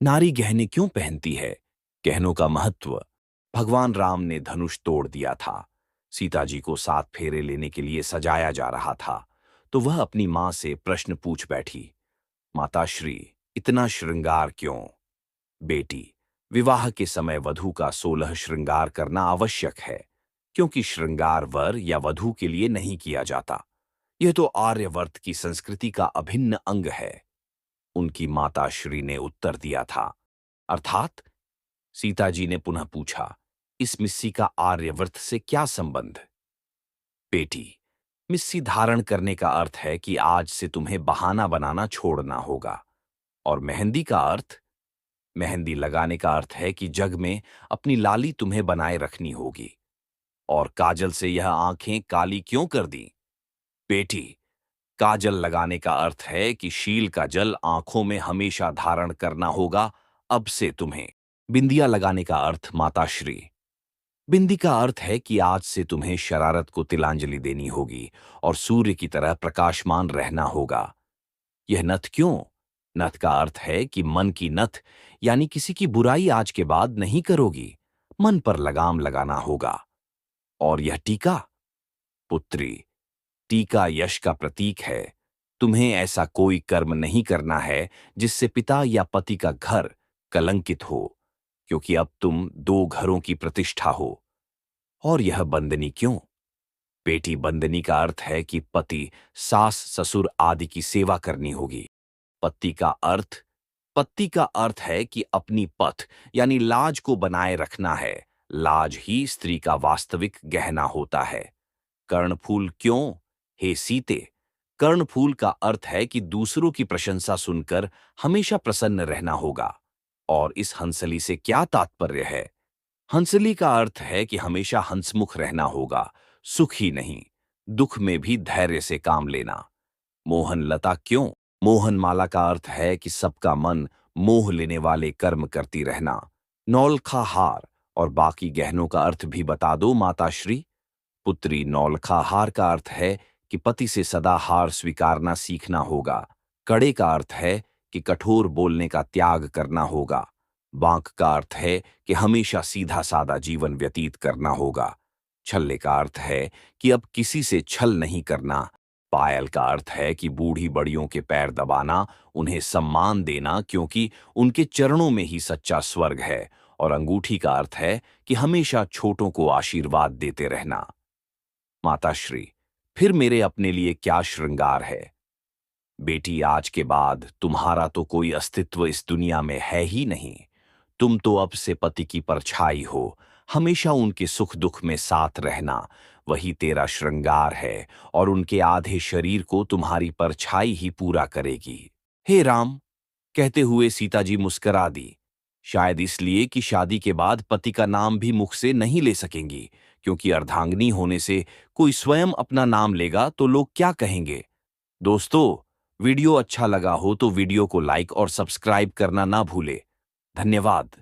नारी गहने क्यों पहनती है? गहनों का महत्व। भगवान राम ने धनुष तोड़ दिया था। सीता जी को 7 फेरे लेने के लिए सजाया जा रहा था, तो वह अपनी मां से प्रश्न पूछ बैठी। माताश्री, इतना श्रृंगार क्यों? बेटी, विवाह के समय वधू का 16 श्रृंगार करना आवश्यक है, क्योंकि श्रृंगार वर या वधू के लिए नहीं किया जाता। यह तो आर्यवर्त की संस्कृति का अभिन्न अंग है। उनकी माता श्री ने उत्तर दिया था। अर्थात? सीता जी ने पुनः पूछा। इस मिस्सी का आर्यवर्त से क्या संबंध? बेटी, मिस्सी धारण करने का अर्थ है कि आज से तुम्हें बहाना बनाना छोड़ना होगा। और मेहंदी का अर्थ? मेहंदी लगाने का अर्थ है कि जग में अपनी लाली तुम्हें बनाए रखनी होगी। और काजल से यह आंखें काली क्यों कर दी? बेटी, काजल लगाने का अर्थ है कि शील का जल आंखों में हमेशा धारण करना होगा अब से तुम्हें। बिंदिया लगाने का अर्थ? माताश्री, बिंदी का अर्थ है कि आज से तुम्हें शरारत को तिलांजलि देनी होगी और सूर्य की तरह प्रकाशमान रहना होगा। यह नथ क्यों? नथ का अर्थ है कि मन की नथ, यानी किसी की बुराई आज के बाद नहीं करोगी, मन पर लगाम लगाना होगा। और यह टीका? पुत्री, टीका यश का प्रतीक है। तुम्हें ऐसा कोई कर्म नहीं करना है जिससे पिता या पति का घर कलंकित हो, क्योंकि अब तुम 2 घरों की प्रतिष्ठा हो। और यह बंदनी क्यों? बेटी, बंदनी का अर्थ है कि पति, सास, ससुर आदि की सेवा करनी होगी। पत्ती का अर्थ? पत्ती का अर्थ है कि अपनी पथ यानी लाज को बनाए रखना है। लाज ही स्त्री का वास्तविक गहना होता है। कर्णफूल क्यों? हे सीते, कर्णफूल का अर्थ है कि दूसरों की प्रशंसा सुनकर हमेशा प्रसन्न रहना होगा। और इस हंसली से क्या तात्पर्य है? हंसली का अर्थ है कि हमेशा हंसमुख रहना होगा, सुख ही नहीं, दुख में भी धैर्य से काम लेना। मोहन लता क्यों? मोहन माला का अर्थ है कि सबका मन मोह लेने वाले कर्म करती रहना। नौलखा हार और बाकी गहनों का अर्थ भी बता दो माताश्री। पुत्री, नौलखा हार का अर्थ है कि पति से सदा हार स्वीकारना सीखना होगा। कड़े का अर्थ है कि कठोर बोलने का त्याग करना होगा। बांक का अर्थ है कि हमेशा सीधा सादा जीवन व्यतीत करना होगा। छल्ले का अर्थ है कि अब किसी से छल नहीं करना। पायल का अर्थ है कि बूढ़ी बड़ियों के पैर दबाना, उन्हें सम्मान देना, क्योंकि उनके चरणों में ही सच्चा स्वर्ग है। और अंगूठी का अर्थ है कि हमेशा छोटों को आशीर्वाद देते रहना। माताश्री, फिर मेरे अपने लिए क्या श्रृंगार है? बेटी, आज के बाद तुम्हारा तो कोई अस्तित्व इस दुनिया में है ही नहीं। तुम तो अब से पति की परछाई हो, हमेशा उनके सुख दुख में साथ रहना, वही तेरा श्रृंगार है। और उनके आधे शरीर को तुम्हारी परछाई ही पूरा करेगी। हे राम, कहते हुए सीता जी मुस्करा दी। शायद इसलिए कि शादी के बाद पति का नाम भी मुख से नहीं ले सकेंगी, क्योंकि अर्धांगिनी होने से कोई स्वयं अपना नाम लेगा तो लोग क्या कहेंगे। दोस्तों, वीडियो अच्छा लगा हो तो वीडियो को लाइक और सब्सक्राइब करना ना भूले। धन्यवाद।